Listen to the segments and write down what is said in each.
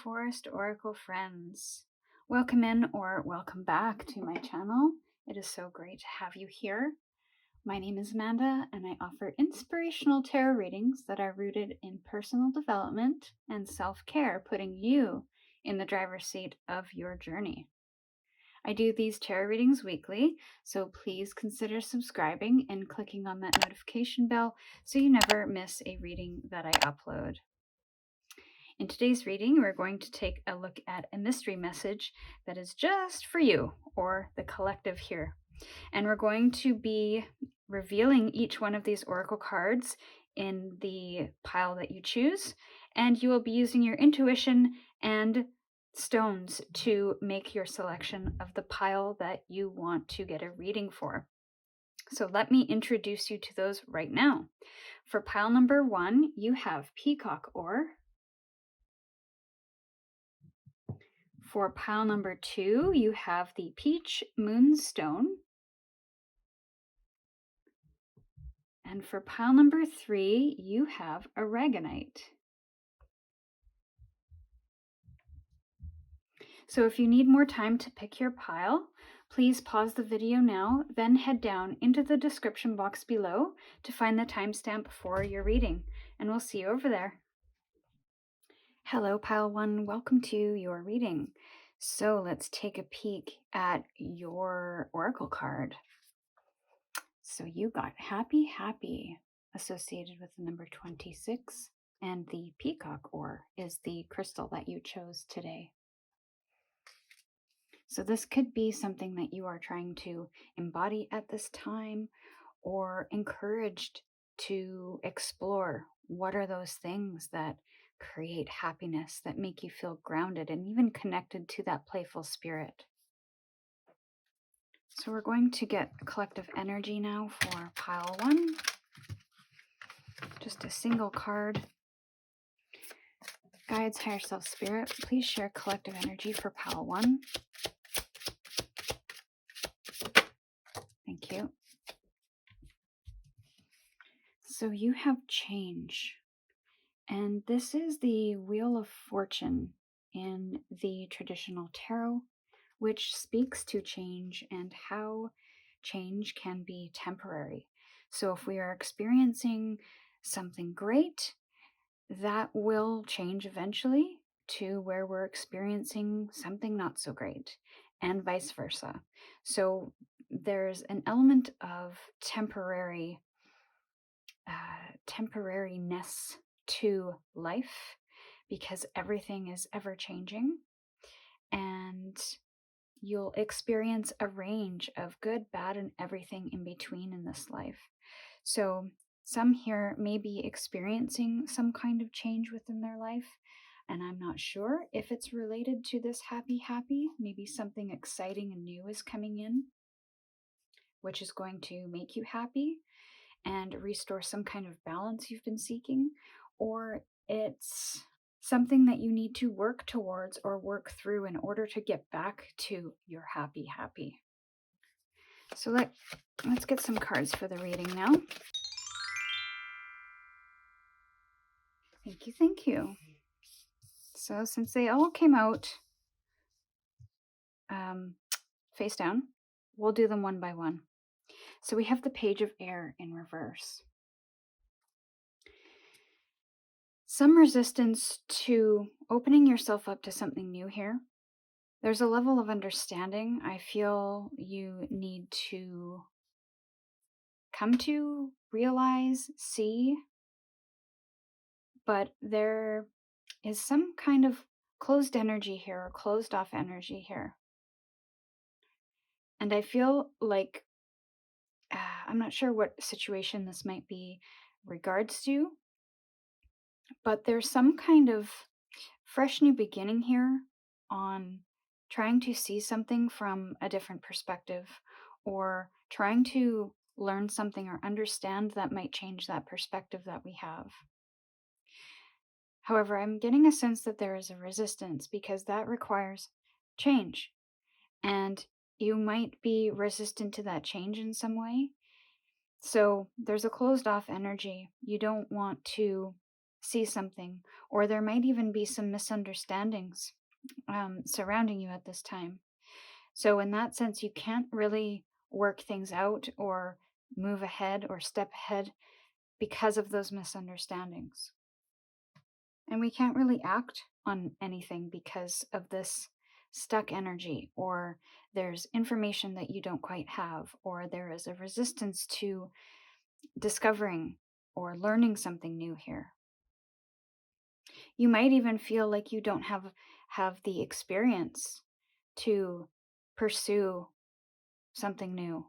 Forest Oracle friends. Welcome in or welcome back to my channel. It is so great to have you here. My name is Amanda and I offer inspirational tarot readings that are rooted in personal development and self-care, putting you in the driver's seat of your journey. I do these tarot readings weekly, so please consider subscribing and clicking on that notification bell so you never miss a reading that I upload. In today's reading, we're going to take a look at a mystery message that is just for you, or the collective here. And we're going to be revealing each one of these oracle cards in the pile that you choose, and you will be using your intuition and stones to make your selection of the pile that you want to get a reading for. So let me introduce you to those right now. For pile number 1, you have Peacock Ore. For pile number 2, you have the Peach Moonstone. And for pile number 3, you have Aragonite. So if you need more time to pick your pile, please pause the video now, then head down into the description box below to find the timestamp for your reading, and we'll see you over there. Hello, pile 1, welcome to your reading. So let's take a peek at your oracle card. So you got happy, happy associated with the number 26, and the Peacock Ore is the crystal that you chose today. So this could be something that you are trying to embody at this time, or encouraged to explore. What are those things that create happiness, that make you feel grounded and even connected to that playful spirit? So we're going to get collective energy now for pile 1. Just a single card. Guides, higher self, spirit, please share collective energy for pile 1. Thank you. So you have change. And this is the Wheel of Fortune in the traditional tarot, which speaks to change and how change can be temporary. So if we are experiencing something great, that will change eventually to where we're experiencing something not so great, and vice versa. So there's an element of temporariness to life, because everything is ever changing, and you'll experience a range of good, bad, and everything in between in this life. So some here may be experiencing some kind of change within their life, and I'm not sure if it's related to this happy. Maybe something exciting and new is coming in, which is going to make you happy and restore some kind of balance you've been seeking, or it's something that you need to work towards or work through in order to get back to your happy. So let's get some cards for the reading now. Thank you. So since they all came out face down, we'll do them one by one. So we have the Page of Air in reverse. Some resistance to opening yourself up to something new here. There's a level of understanding I feel you need to come to, realize, see, but there is some kind of closed energy here, or closed off energy here. And I feel like, I'm not sure what situation this might be regards to, but there's some kind of fresh new beginning here on trying to see something from a different perspective, or trying to learn something or understand that might change that perspective that we have. However, I'm getting a sense that there is a resistance, because that requires change, and you might be resistant to that change in some way. So there's a closed off energy. You don't want to see something, or there might even be some misunderstandings surrounding you at this time. So in that sense, you can't really work things out or move ahead or step ahead because of those misunderstandings. And we can't really act on anything because of this stuck energy, or there's information that you don't quite have, or there is a resistance to discovering or learning something new here. You might even feel like you don't have the experience to pursue something new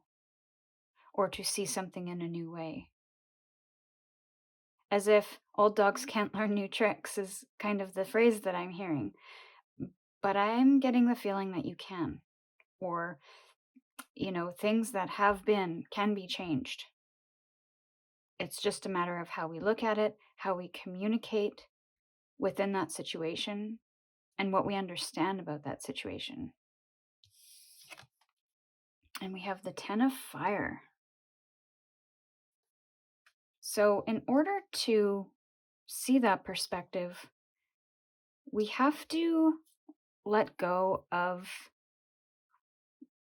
or to see something in a new way. As if old dogs can't learn new tricks is kind of the phrase that I'm hearing. But I'm getting the feeling that you can. Or, things that have been can be changed. It's just a matter of how we look at it, how we communicate within that situation, and what we understand about that situation. And we have the 10 of Fire. So in order to see that perspective, we have to let go of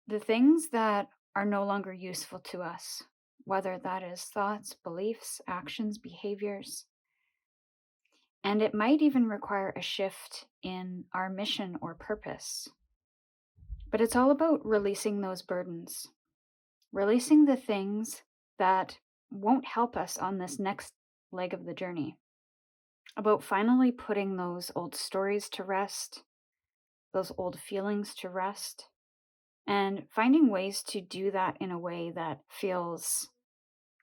the things that are no longer useful to us, whether that is thoughts, beliefs, actions, behaviors. And it might even require a shift in our mission or purpose. But it's all about releasing those burdens, releasing the things that won't help us on this next leg of the journey, about finally putting those old stories to rest, those old feelings to rest, and finding ways to do that in a way that feels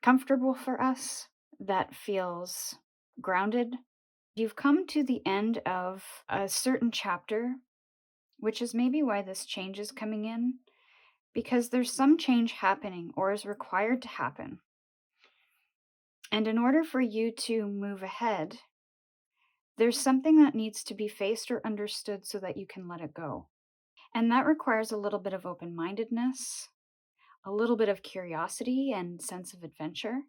comfortable for us, that feels grounded. You've come to the end of a certain chapter, which is maybe why this change is coming in, because there's some change happening or is required to happen. And in order for you to move ahead, there's something that needs to be faced or understood so that you can let it go. And that requires a little bit of open-mindedness, a little bit of curiosity and sense of adventure,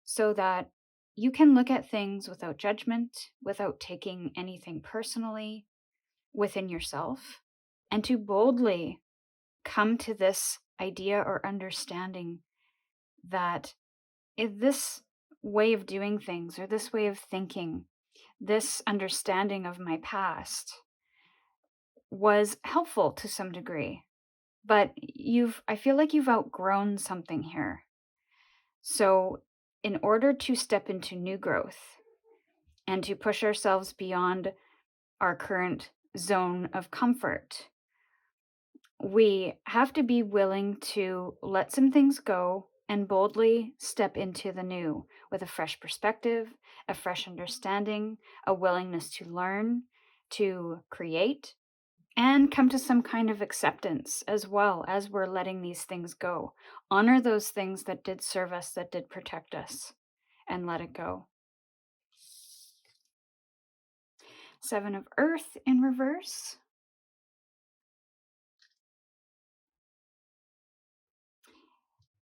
so that you can look at things without judgment, without taking anything personally within yourself, and to boldly come to this idea or understanding that if this way of doing things or this way of thinking, this understanding of my past was helpful to some degree, but I feel like you've outgrown something here. So in order to step into new growth and to push ourselves beyond our current zone of comfort, we have to be willing to let some things go and boldly step into the new with a fresh perspective, a fresh understanding, a willingness to learn, to create, and come to some kind of acceptance as well as we're letting these things go. Honor those things that did serve us, that did protect us, and let it go. 7 of Earth in reverse.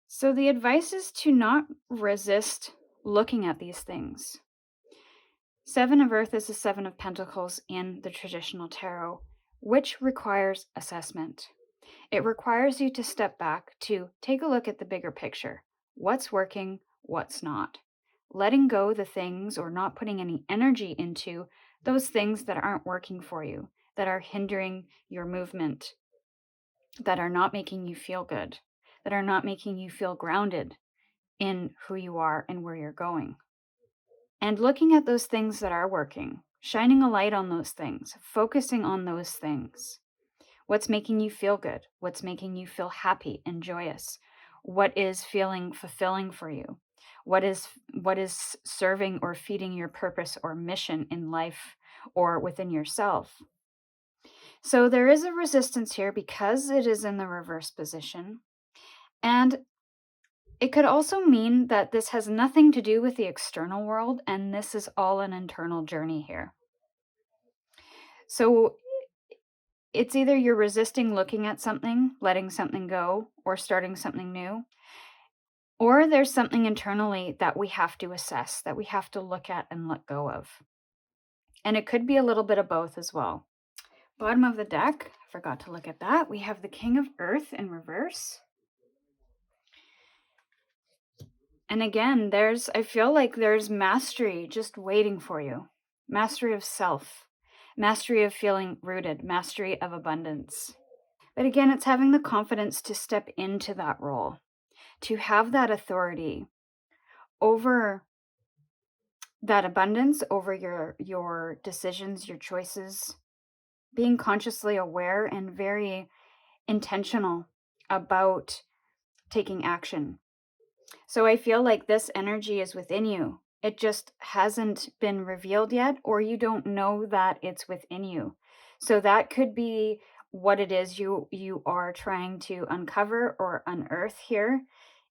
So the advice is to not resist looking at these things. 7 of Earth is the 7 of Pentacles in the traditional tarot, which requires assessment. It requires you to step back to take a look at the bigger picture. What's working, what's not. Letting go the things or not putting any energy into those things that aren't working for you, that are hindering your movement, that are not making you feel good, that are not making you feel grounded in who you are and where you're going. And looking at those things that are working, shining a light on those things, focusing on those things. What's making you feel good? What's making you feel happy and joyous? What is feeling fulfilling for you? What is serving or feeding your purpose or mission in life or within yourself? So there is a resistance here because it is in the reverse position. And it could also mean that this has nothing to do with the external world, and this is all an internal journey here. So it's either you're resisting looking at something, letting something go, or starting something new, or there's something internally that we have to assess, that we have to look at and let go of. And it could be a little bit of both as well. Bottom of the deck, I forgot to look at that. We have the King of Earth in reverse. And again, I feel like there's mastery just waiting for you. Mastery of self, mastery of feeling rooted, mastery of abundance. But again, it's having the confidence to step into that role, to have that authority over that abundance, over your decisions, your choices, being consciously aware and very intentional about taking action. So I feel like this energy is within you. It just hasn't been revealed yet, or you don't know that it's within you. So that could be what it is you are trying to uncover or unearth here.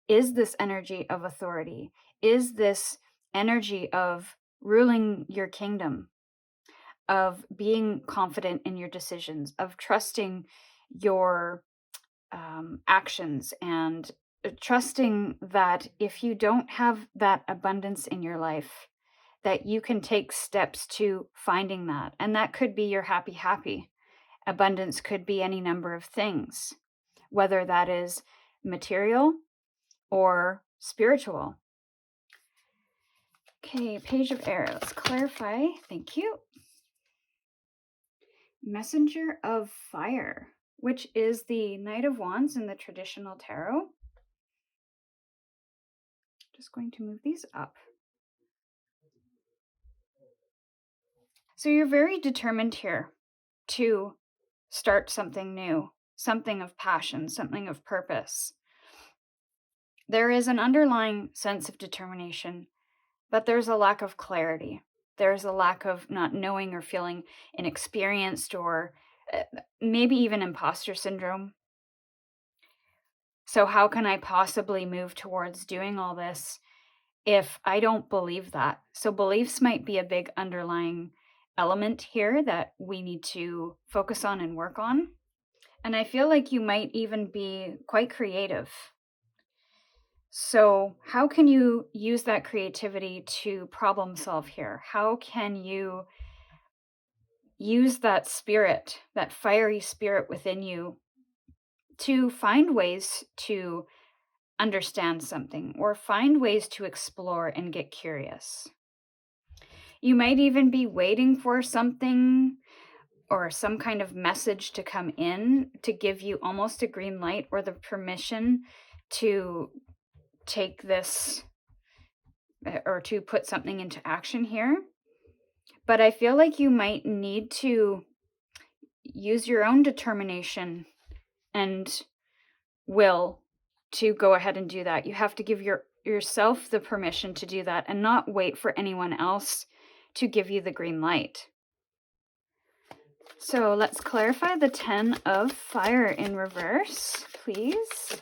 Is this energy of authority? Is this energy of ruling your kingdom, of being confident in your decisions, of trusting your actions, and trusting that if you don't have that abundance in your life, that you can take steps to finding that. And that could be your happy. Abundance could be any number of things, whether that is material or spiritual. Okay, Page of Air. Let's clarify. Thank you. Messenger of Fire, which is the Knight of Wands in the traditional tarot. Just going to move these up. So you're very determined here to start something new, something of passion, something of purpose. There is an underlying sense of determination, but there's a lack of clarity. There's a lack of not knowing or feeling inexperienced, or maybe even imposter syndrome. So how can I possibly move towards doing all this if I don't believe that? So beliefs might be a big underlying element here that we need to focus on and work on. And I feel like you might even be quite creative. So how can you use that creativity to problem solve here? How can you use that spirit, that fiery spirit within you, to find ways to understand something or find ways to explore and get curious? You might even be waiting for something or some kind of message to come in to give you almost a green light or the permission to take this or to put something into action here. But I feel like you might need to use your own determination and will to go ahead and do that. You have to give yourself the permission to do that and not wait for anyone else to give you the green light. So let's clarify the 10 of Fire in reverse, please.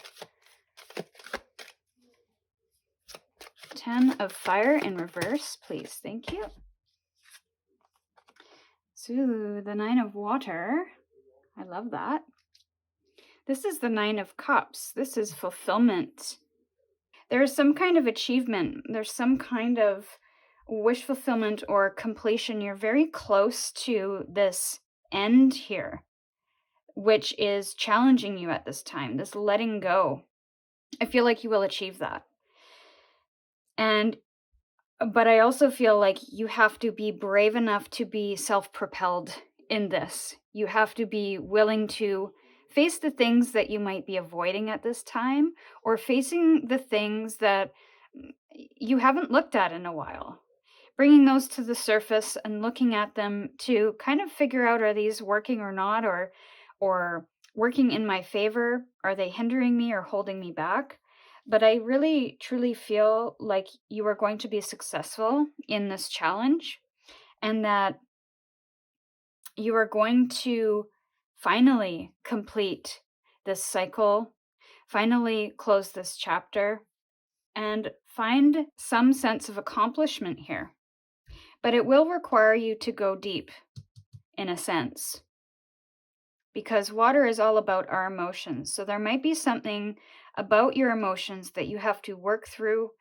10 of Fire in reverse, please. Thank you. So the 9 of Water. I love that. This is the 9 of Cups. This is fulfillment. There's some kind of achievement. There's some kind of wish fulfillment or completion. You're very close to this end here, which is challenging you at this time, this letting go. I feel like you will achieve that. But I also feel like you have to be brave enough to be self-propelled in this. You have to be willing to face the things that you might be avoiding at this time, or facing the things that you haven't looked at in a while. Bringing those to the surface and looking at them to kind of figure out, are these working or not, or working in my favor? Are they hindering me or holding me back? But I really, truly feel like you are going to be successful in this challenge, and that you are going to finally complete this cycle, finally close this chapter, and find some sense of accomplishment here. But it will require you to go deep, in a sense, because water is all about our emotions. So there might be something about your emotions that you have to work through,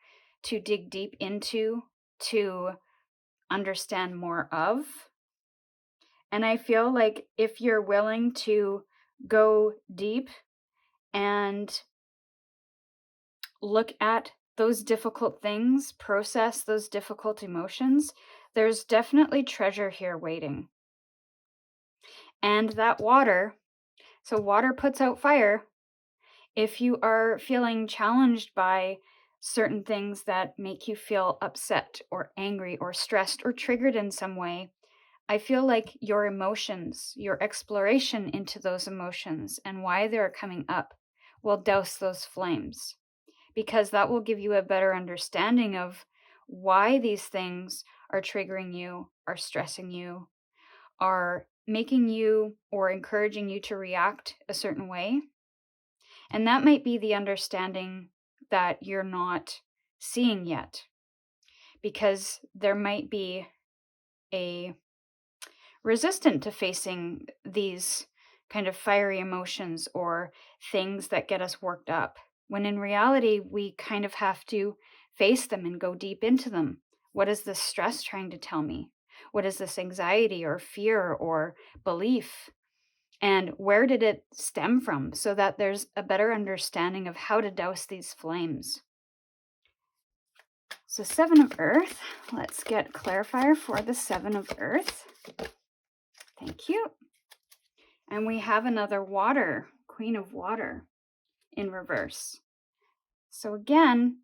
to dig deep into, to understand more of. And I feel like if you're willing to go deep and look at those difficult things, process those difficult emotions, there's definitely treasure here waiting. And that water, so water puts out fire. If you are feeling challenged by certain things that make you feel upset or angry or stressed or triggered in some way, I feel like your emotions, your exploration into those emotions and why they're coming up will douse those flames, because that will give you a better understanding of why these things are triggering you, are stressing you, are making you or encouraging you to react a certain way. And that might be the understanding that you're not seeing yet, because there might be a resistant to facing these kind of fiery emotions or things that get us worked up, when in reality, we kind of have to face them and go deep into them. What is this stress trying to tell me? What is this anxiety or fear or belief? And where did it stem from, so that there's a better understanding of how to douse these flames. So 7 of Earth, let's get clarifier for the 7 of Earth. Thank you. And we have another water, Queen of Water in reverse. So again,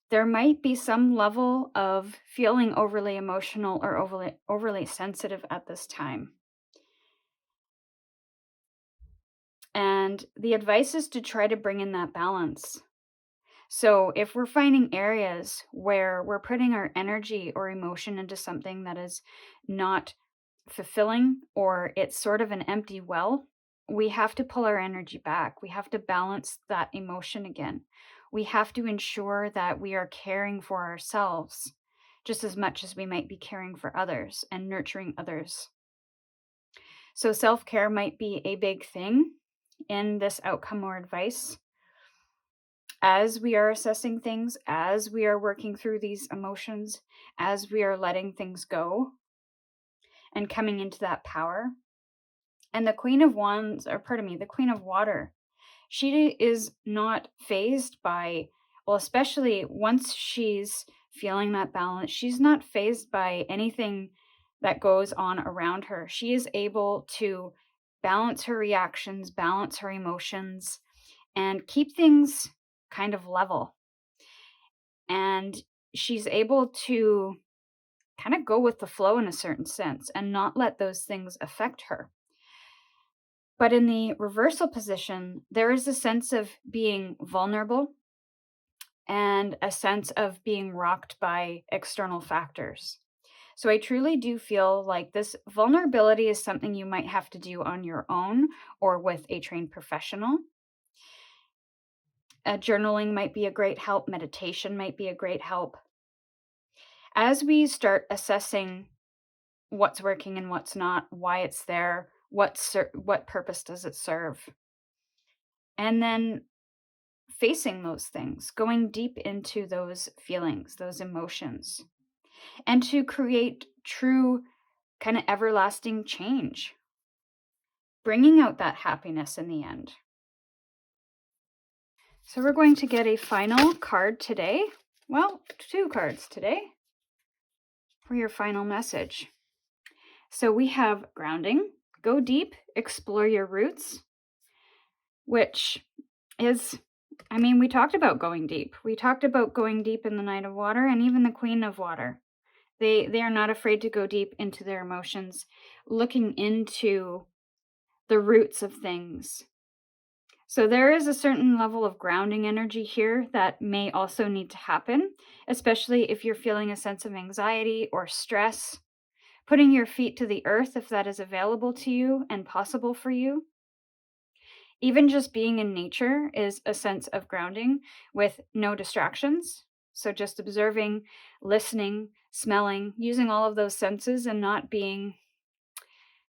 there might be some level of feeling overly emotional or overly sensitive at this time. And the advice is to try to bring in that balance. So if we're finding areas where we're putting our energy or emotion into something that is not fulfilling, or it's sort of an empty well, we have to pull our energy back. We have to balance that emotion again. We have to ensure that we are caring for ourselves just as much as we might be caring for others and nurturing others. So self-care might be a big thing in this outcome or advice. As we are assessing things, as we are working through these emotions, as we are letting things go and coming into that power. And the Queen of Wands, or pardon me, the Queen of Water, she is not fazed by, well, especially once she's feeling that balance, she's not fazed by anything that goes on around her. She is able to balance her reactions, balance her emotions, and keep things kind of level. And she's able to kind of go with the flow in a certain sense and not let those things affect her. But in the reversal position, there is a sense of being vulnerable and a sense of being rocked by external factors. So I truly do feel like this vulnerability is something you might have to do on your own or with a trained professional. Journaling might be a great help. Meditation might be a great help. As we start assessing what's working and what's not, why it's there, what purpose does it serve, and then facing those things, going deep into those feelings, those emotions, and to create true kind of everlasting change, bringing out that happiness in the end. So we're going to get a final card today. Well, 2 cards today for your final message. So we have grounding, go deep, explore your roots, which is, I mean, we talked about going deep. We talked about going deep in the Knight of Water and even the Queen of Water. They are not afraid to go deep into their emotions, looking into the roots of things. So there is a certain level of grounding energy here that may also need to happen, especially if you're feeling a sense of anxiety or stress. Putting your feet to the earth, if that is available to you and possible for you. Even just being in nature is a sense of grounding with no distractions. So just observing, listening, smelling, using all of those senses and not being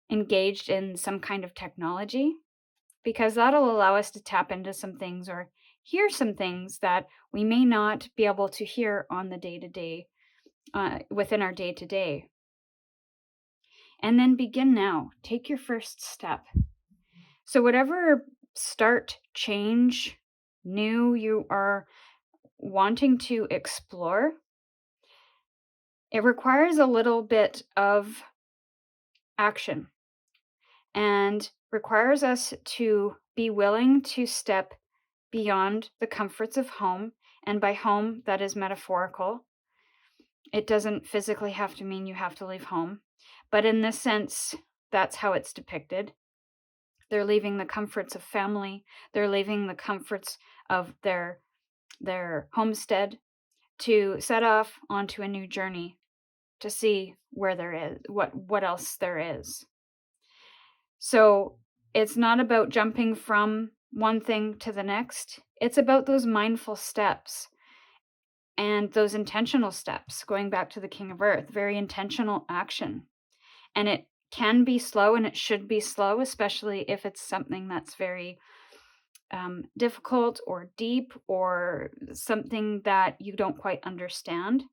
engaged in some kind of technology, because that'll allow us to tap into some things or hear some things that we may not be able to hear on the day-to-day, within our day-to-day. And then begin now. Take your first step. So whatever start, change, new you are wanting to explore, it requires a little bit of action and requires us to be willing to step beyond the comforts of home. And by home, that is metaphorical. It doesn't physically have to mean you have to leave home. But in this sense, that's how it's depicted. They're leaving the comforts of family. They're leaving the comforts of their homestead to set off onto a new journey to see where there is, what else there is. So it's not about jumping from one thing to the next. It's about those mindful steps and those intentional steps, going back to the King of Earth, very intentional action. And it can be slow, and it should be slow, especially if it's something that's very difficult or deep or something that you don't quite understand.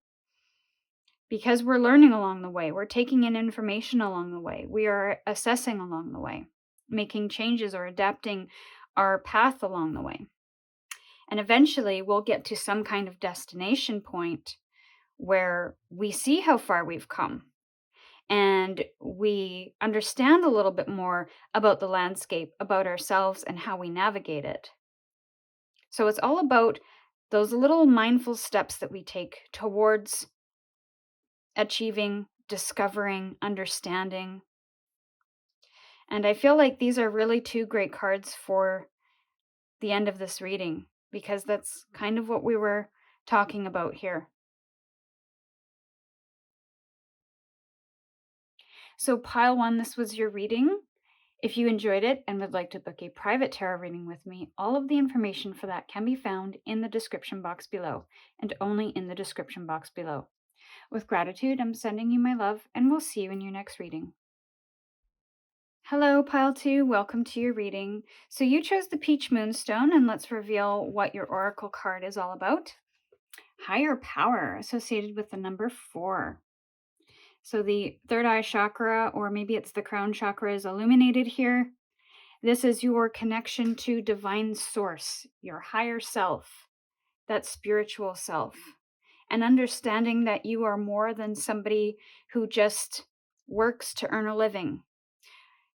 Because we're learning along the way, we're taking in information along the way, we are assessing along the way, making changes or adapting our path along the way. And eventually we'll get to some kind of destination point where we see how far we've come and we understand a little bit more about the landscape, about ourselves, and how we navigate it. So it's all about those little mindful steps that we take towards achieving, discovering, understanding. And I feel like these are really two great cards for the end of this reading, because that's kind of what we were talking about here. So pile one, this was your reading. If you enjoyed it and would like to book a private tarot reading with me, all of the information for that can be found in the description box below, and only in the description box below. With gratitude, I'm sending you my love, and we'll see you in your next reading. Hello, Pile 2. Welcome to your reading. So you chose the Peach Moonstone, and let's reveal what your oracle card is all about. Higher power, associated with the number 4. So the third eye chakra, or maybe it's the crown chakra, is illuminated here. This is your connection to divine source, your higher self, that spiritual self, and understanding that you are more than somebody who just works to earn a living.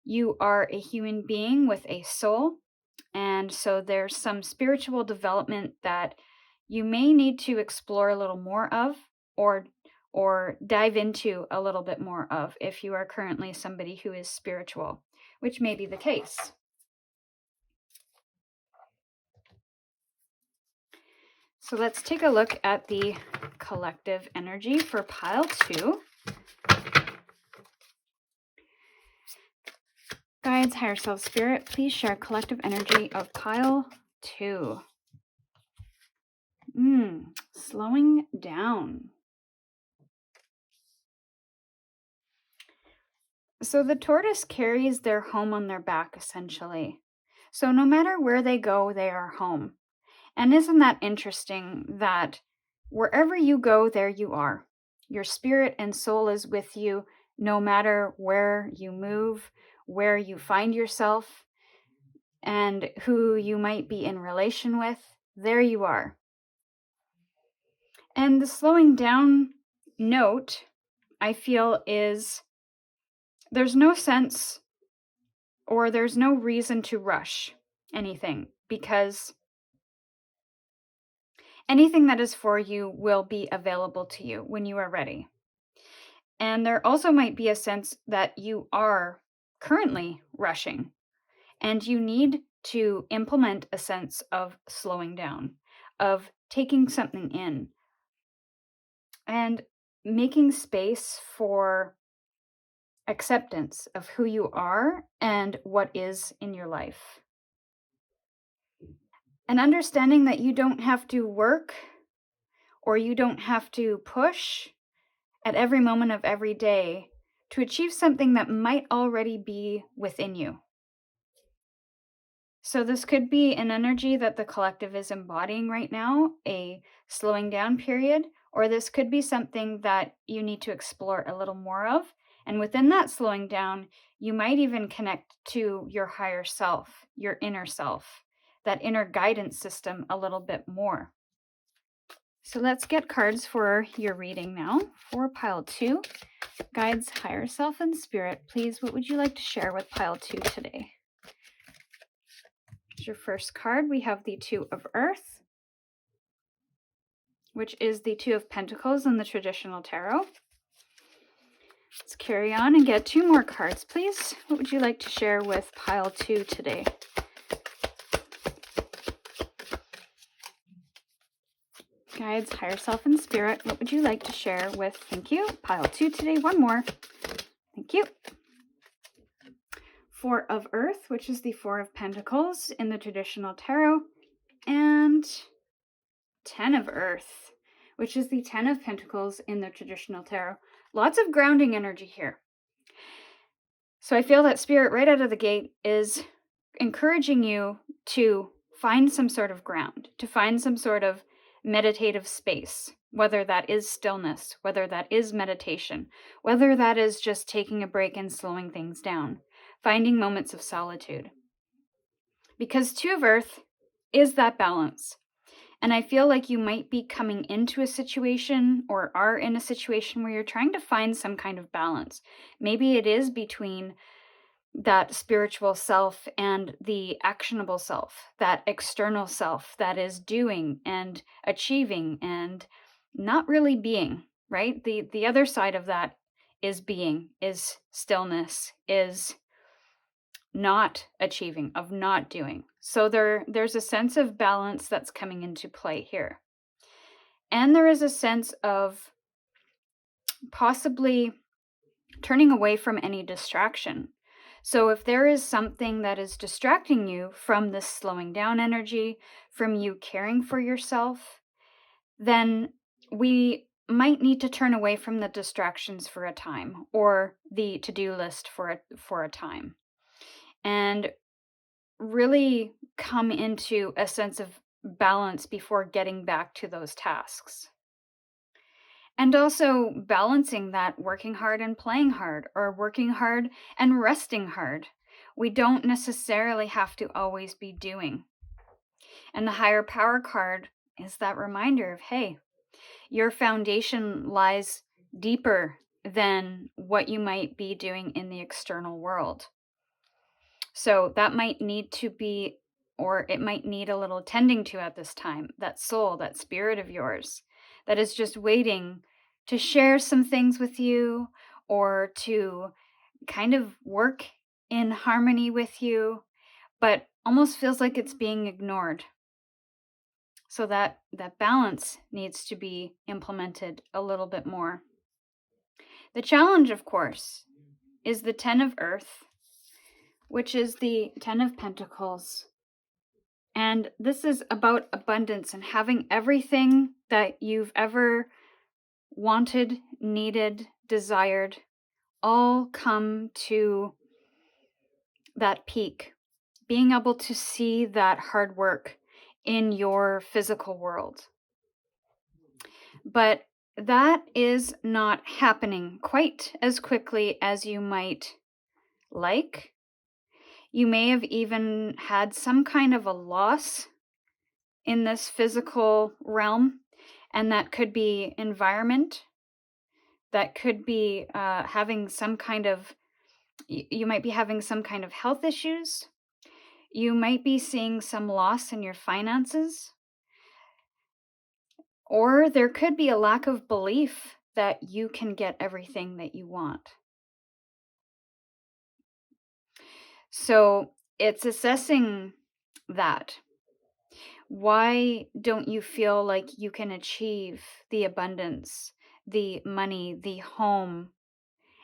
You are a human being with a soul, and so there's some spiritual development that you may need to explore a little more of, or dive into a little bit more of if you are currently somebody who is spiritual, which may be the case. So let's take a look at the collective energy for pile 2. Guides, higher self, spirit, please share collective energy of pile 2. Slowing down. So the tortoise carries their home on their back, essentially. So no matter where they go, they are home. And isn't that interesting that wherever you go, there you are. Your spirit and soul is with you no matter where you move, where you find yourself, and who you might be in relation with. There you are. And the slowing down note, I feel, is there's no sense or there's no reason to rush anything, because anything that is for you will be available to you when you are ready. And there also might be a sense that you are currently rushing, and you need to implement a sense of slowing down, of taking something in, and making space for acceptance of who you are and what is in your life. And understanding that you don't have to work or you don't have to push at every moment of every day to achieve something that might already be within you. So this could be an energy that the collective is embodying right now, a slowing down period, or this could be something that you need to explore a little more of. And within that slowing down, you might even connect to your higher self, your inner self, that inner guidance system a little bit more. So let's get cards for your reading now. For pile 2, guides, higher self, and spirit, please, what would you like to share with pile 2 today? As your first card, we have the 2 of Earth, which is the 2 of Pentacles in the traditional tarot. Let's carry on and get 2 more cards, please. What would you like to share with pile 2 today? Guides, higher self, and spirit, what would you like to share with, thank you, pile 2 today? One more. Thank you. 4 of Earth, which is the 4 of Pentacles in the traditional tarot, and 10 of Earth, which is the 10 of Pentacles in the traditional tarot. Lots of grounding energy here. So I feel that Spirit right out of the gate is encouraging you to find some sort of ground, to find some sort of meditative space, whether that is stillness, whether that is meditation, whether that is just taking a break and slowing things down, finding moments of solitude. Because 2 of Earth is that balance. And I feel like you might be coming into a situation or are in a situation where you're trying to find some kind of balance. Maybe it is between that spiritual self and the actionable self, that external self that is doing and achieving and not really being, right? The other side of that is being, is stillness, is not achieving, of not doing. So there's a sense of balance that's coming into play here. And there is a sense of possibly turning away from any distraction. So if there is something that is distracting you from this slowing down energy, from you caring for yourself, then we might need to turn away from the distractions for a time, or the to-do list for a time, and really come into a sense of balance before getting back to those tasks. And also balancing that working hard and playing hard, or working hard and resting hard. We don't necessarily have to always be doing. And the higher power card is that reminder of, hey, your foundation lies deeper than what you might be doing in the external world. So that might need to be, or it might need a little tending to at this time, that soul, that spirit of yours that is just waiting to share some things with you, or to kind of work in harmony with you, but almost feels like it's being ignored. So that balance needs to be implemented a little bit more. The challenge, of course, is the 10 of Earth, which is the 10 of Pentacles. And this is about abundance and having everything that you've ever wanted, needed, desired, all come to that peak. Being able to see that hard work in your physical world. But that is not happening quite as quickly as you might like. You may have even had some kind of a loss in this physical realm, and that could be environment, that could be having some kind of, you might be having some kind of health issues. You might be seeing some loss in your finances, or there could be a lack of belief that you can get everything that you want. So it's assessing that. Why don't you feel like you can achieve the abundance, the money, the home?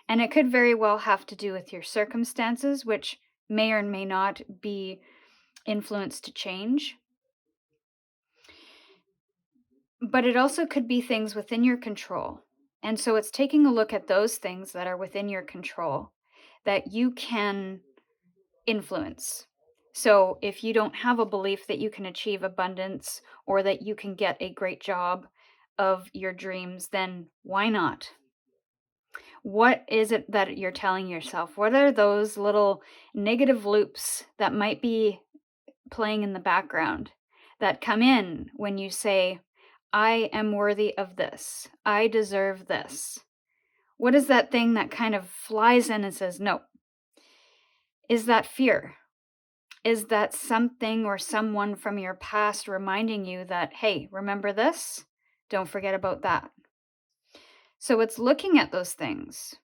And it could very well have to do with your circumstances, which may or may not be influenced to change. But it also could be things within your control. And so it's taking a look at those things that are within your control that you can influence. So if you don't have a belief that you can achieve abundance or that you can get a great job of your dreams, then why not? What is it that you're telling yourself? What are those little negative loops that might be playing in the background that come in when you say, I am worthy of this. I deserve this. What is that thing that kind of flies in and says, no? Is that fear? Is that something or someone from your past reminding you that, hey, remember this? Don't forget about that. So it's looking at those things.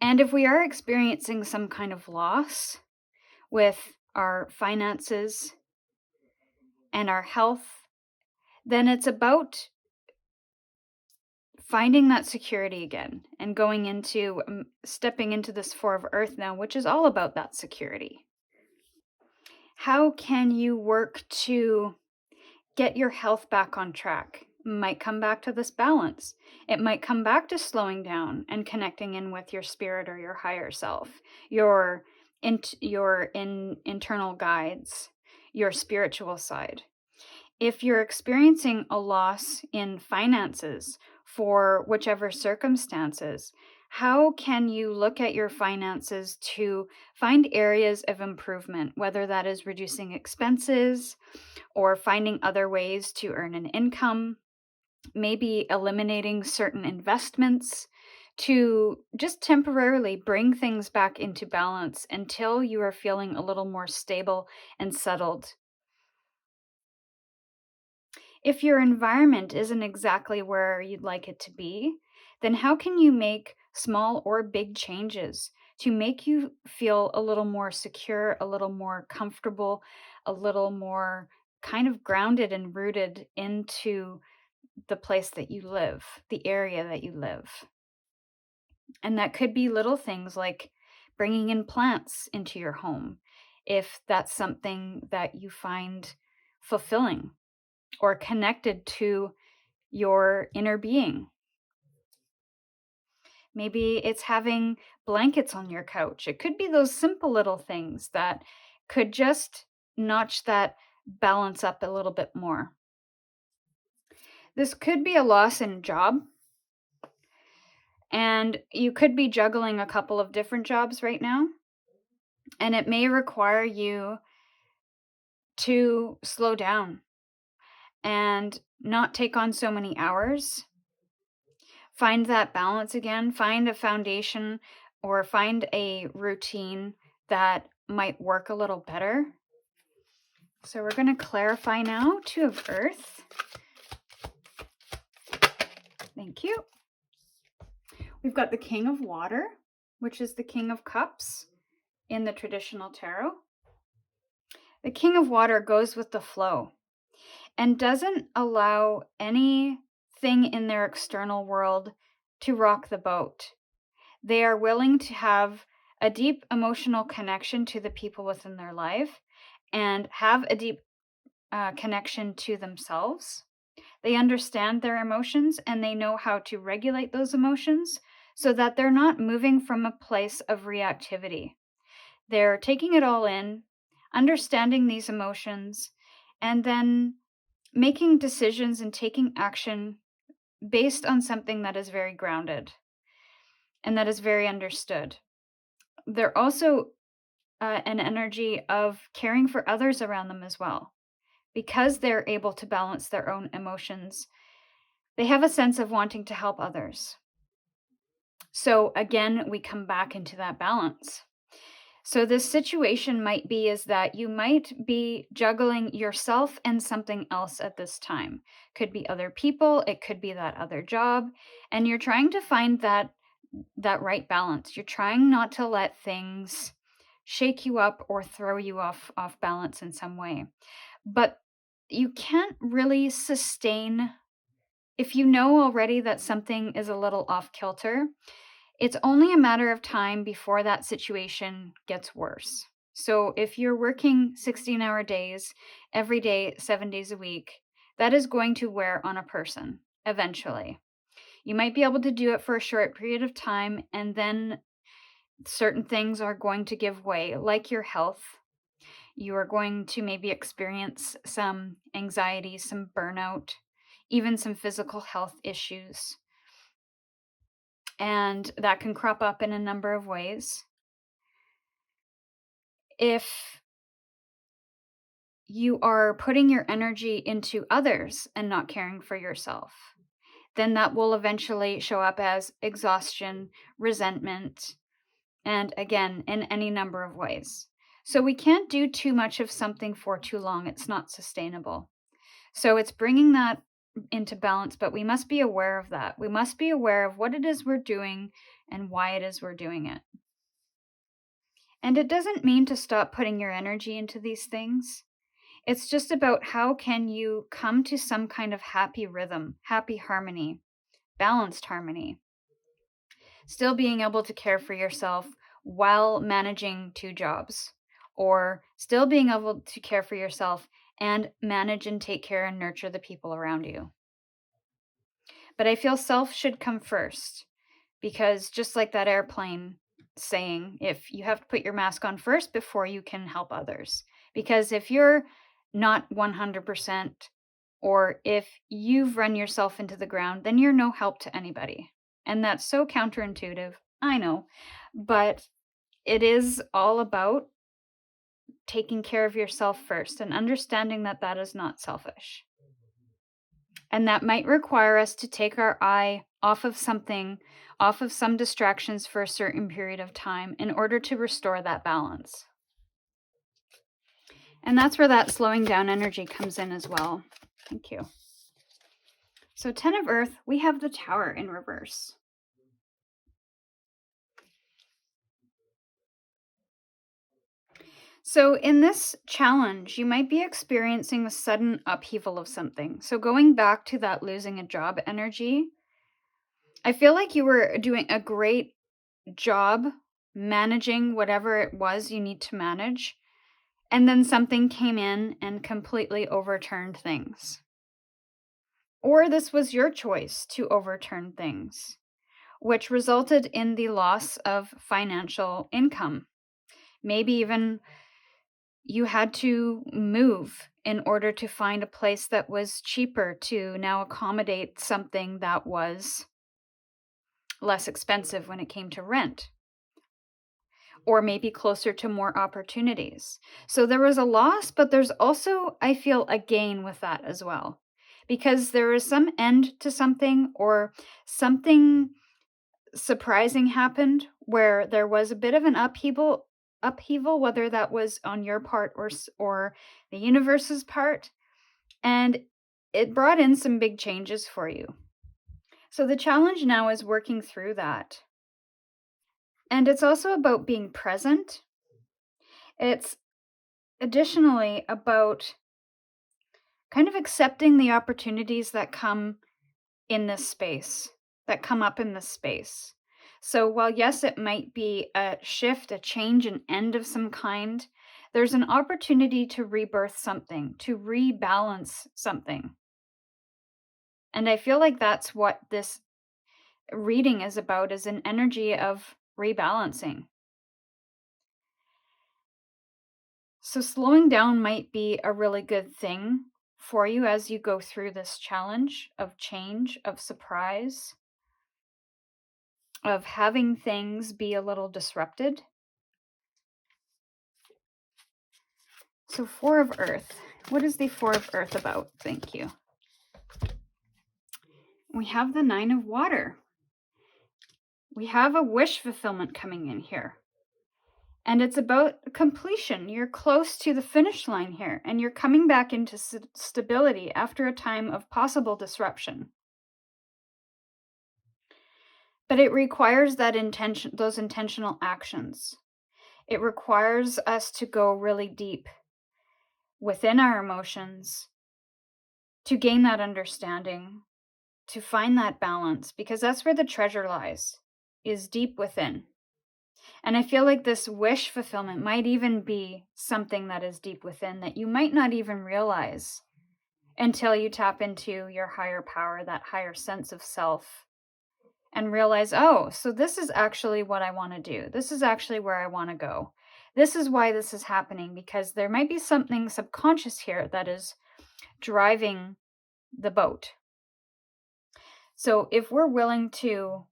And if we are experiencing some kind of loss with our finances and our health, then it's about finding that security again and going into stepping into this Four of Earth now, which is all about that security. How can you work to get your health back on track? It might come back to this balance. It might come back to slowing down and connecting in with your spirit or your higher self, your internal guides, your spiritual side. If you're experiencing a loss in finances for whichever circumstances, how can you look at your finances to find areas of improvement, whether that is reducing expenses or finding other ways to earn an income, maybe eliminating certain investments to just temporarily bring things back into balance until you are feeling a little more stable and settled. If your environment isn't exactly where you'd like it to be, then how can you make small or big changes to make you feel a little more secure, a little more comfortable, a little more kind of grounded and rooted into the place that you live, the area that you live? And that could be little things like bringing in plants into your home, if that's something that you find fulfilling or connected to your inner being. Maybe it's having blankets on your couch. It could be those simple little things that could just notch that balance up a little bit more. This could be a loss in a job, and you could be juggling a couple of different jobs right now, and it may require you to slow down and not take on so many hours. Find that balance again, find a foundation or find a routine that might work a little better. So we're going to clarify now. Two of Earth. Thank you. We've got the King of Water, which is the King of Cups in the traditional tarot. The King of Water goes with the flow and doesn't allow anything in their external world to rock the boat. They are willing to have a deep emotional connection to the people within their life and have a deep connection to themselves. They understand their emotions and they know how to regulate those emotions so that they're not moving from a place of reactivity. They're taking it all in, understanding these emotions, and then making decisions and taking action based on something that is very grounded and that is very understood. They're also an energy of caring for others around them as well. Because they're able to balance their own emotions, they have a sense of wanting to help others. So again, we come back into that balance. So this situation might be is that you might be juggling yourself and something else at this time. Could be other people, it could be that other job, and you're trying to find that right balance. You're trying not to let things shake you up or throw you off balance in some way. But you can't really sustain, if you know already that something is a little off kilter, it's only a matter of time before that situation gets worse. So if you're working 16-hour days every day, 7 days a week, that is going to wear on a person eventually. You might be able to do it for a short period of time, and then certain things are going to give way, like your health. You are going to maybe experience some anxiety, some burnout, even some physical health issues. And that can crop up in a number of ways. If you are putting your energy into others and not caring for yourself, then that will eventually show up as exhaustion, resentment, and again, in any number of ways. So we can't do too much of something for too long. It's not sustainable. So it's bringing that into balance, but we must be aware of that. We must be aware of what it is we're doing and why it is we're doing it. And it doesn't mean to stop putting your energy into these things. It's just about how can you come to some kind of happy rhythm, happy harmony, balanced harmony. Still being able to care for yourself while managing 2 jobs, or still being able to care for yourself and manage and take care and nurture the people around you. But I feel self should come first, because just like that airplane saying, if you have to put your mask on first before you can help others. Because if you're not 100%, or if you've run yourself into the ground, then you're no help to anybody. And that's so counterintuitive, I know, but it is all about taking care of yourself first and understanding that that is not selfish. And that might require us to take our eye off of something, off of some distractions for a certain period of time in order to restore that balance. And that's where that slowing down energy comes in as well. Thank you. So 10 of Earth, we have the Tower in reverse. So in this challenge, you might be experiencing a sudden upheaval of something. So going back to that losing a job energy, I feel like you were doing a great job managing whatever it was you need to manage, and then something came in and completely overturned things. Or this was your choice to overturn things, which resulted in the loss of financial income. Maybe even you had to move in order to find a place that was cheaper to now accommodate something that was less expensive when it came to rent, or maybe closer to more opportunities. So there was a loss, but there's also, I feel, a gain with that as well, because there is some end to something, or something surprising happened where there was a bit of an upheaval, whether that was on your part or the universe's part, and it brought in some big changes for you. So the challenge now is working through that. And it's also about being present. It's additionally about kind of accepting the opportunities that come in this space, that come up in this space. So while yes, it might be a shift, a change, an end of some kind, there's an opportunity to rebirth something, to rebalance something. And I feel like that's what this reading is about, is an energy of rebalancing. So slowing down might be a really good thing for you as you go through this challenge of change, of surprise, of having things be a little disrupted. So 4 of Earth. What is the 4 of Earth about? Thank you. We have the 9 of Water. We have a wish fulfillment coming in here. And it's about completion. You're close to the finish line here, and you're coming back into stability after a time of possible disruption. But it requires that intention, those intentional actions. It requires us to go really deep within our emotions to gain that understanding, to find that balance, because that's where the treasure lies, is deep within. And I feel like this wish fulfillment might even be something that is deep within that you might not even realize until you tap into your higher power, that higher sense of self, and realize, oh, so this is actually what I want to do. This is actually where I want to go. This is why this is happening, because there might be something subconscious here that is driving the boat. So if we're willing to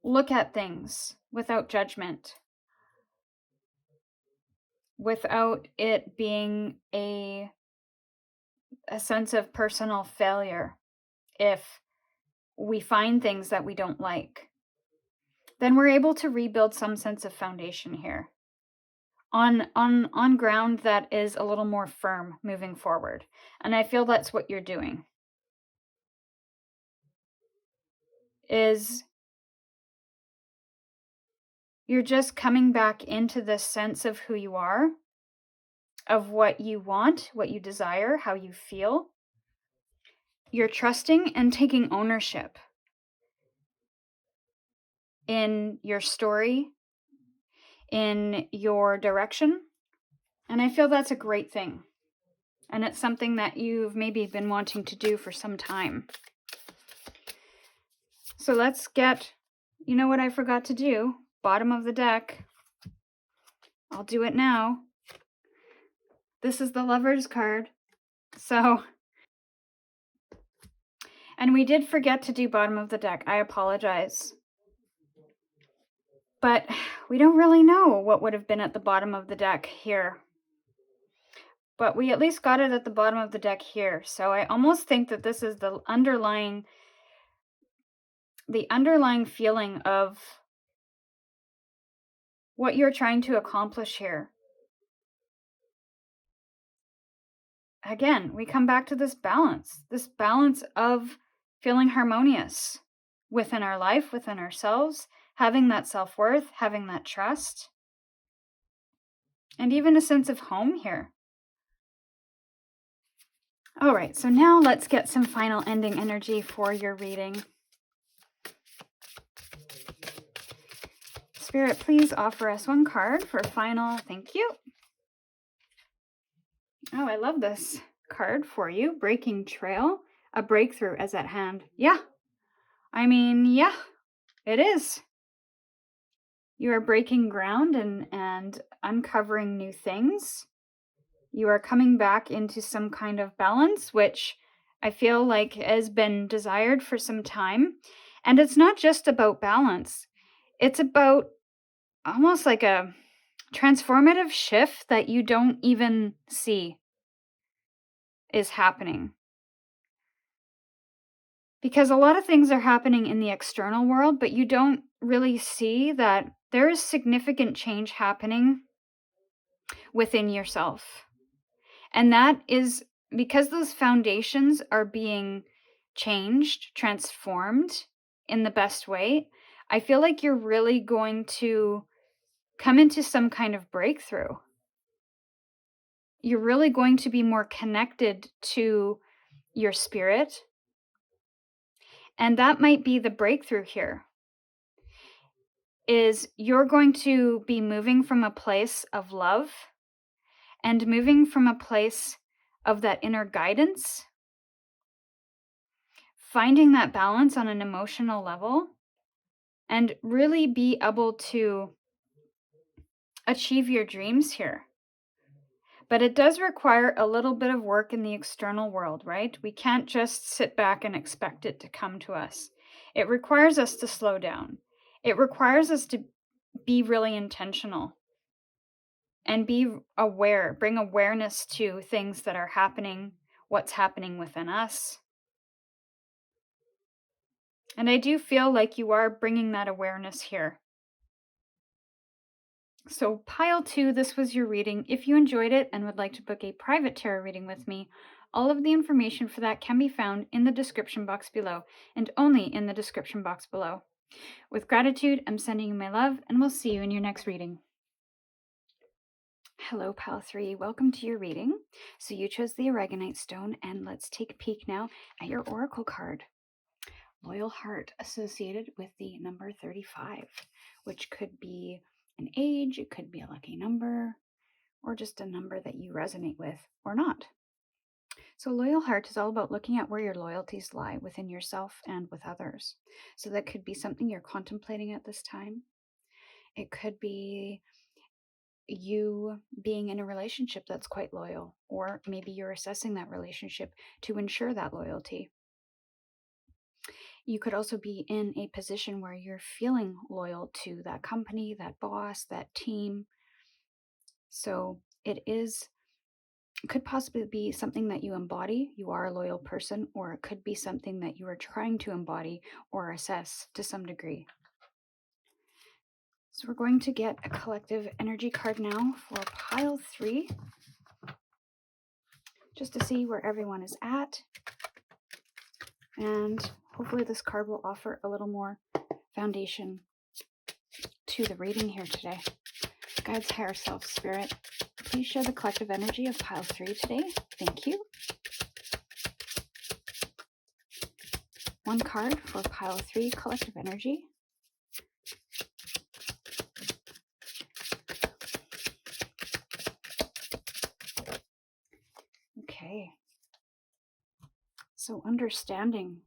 look at things without judgment, without it being a sense of personal failure, if we find things that we don't like, then we're able to rebuild some sense of foundation here on ground that is a little more firm moving forward. And I feel that's what you're doing. Is you're just coming back into this sense of who you are, of what you want, what you desire, how you feel. You're trusting and taking ownership in your story, in your direction. And I feel that's a great thing. And it's something that you've maybe been wanting to do for some time. So let's get, you know what I forgot to do? Bottom of the deck. I'll do it now. This is the Lover's card. So, and we did forget to do bottom of the deck. I apologize. But we don't really know what would have been at the bottom of the deck here. But we at least got it at the bottom of the deck here. So I almost think that this is the underlying feeling of what you're trying to accomplish here. Again, we come back to this balance of feeling harmonious within our life, within ourselves, having that self-worth, having that trust, and even a sense of home here. All right, so now let's get some final ending energy for your reading. Spirit, please offer us one card for final. Thank you. Oh, I love this card for you. Breaking Trail. A breakthrough is at hand. Yeah. I mean, yeah, it is. You are breaking ground and uncovering new things. You are coming back into some kind of balance, which I feel like has been desired for some time. And it's not just about balance. It's about almost like a transformative shift that you don't even see is happening. Because a lot of things are happening in the external world, but you don't really see that there is significant change happening within yourself. And that is because those foundations are being changed, transformed in the best way. I feel like you're really going to come into some kind of breakthrough. You're really going to be more connected to your spirit. And that might be the breakthrough here. Is you're going to be moving from a place of love and moving from a place of that inner guidance, finding that balance on an emotional level, and really be able to achieve your dreams here. But it does require a little bit of work in the external world, right? We can't just sit back and expect it to come to us. It requires us to slow down. It requires us to be really intentional and be aware, bring awareness to things that are happening, what's happening within us. And I do feel like you are bringing that awareness here. So pile 2, this was your reading. If you enjoyed it and would like to book a private tarot reading with me, all of the information for that can be found in the description box below, and only in the description box below. With gratitude, I'm sending you my love, and we'll see you in your next reading. Hello, Pile 3. Welcome to your reading. So you chose the Aragonite stone, and let's take a peek now at your oracle card. Loyal heart associated with the number 35, which could be an age, it could be a lucky number, or just a number that you resonate with or not. So loyal heart is all about looking at where your loyalties lie within yourself and with others. So that could be something you're contemplating at this time. It could be you being in a relationship that's quite loyal, or maybe you're assessing that relationship to ensure that loyalty. You could also be in a position where you're feeling loyal to that company, that boss, that team. So it could possibly be something that you embody. You are a loyal person, or it could be something that you are trying to embody or assess to some degree. So we're going to get a collective energy card now for pile 3, just to see where everyone is at. And hopefully this card will offer a little more foundation to the reading here today. Guides, higher self, spirit, please share the collective energy of pile 3 today. Thank you. One card for pile 3 collective energy. Okay. So understanding.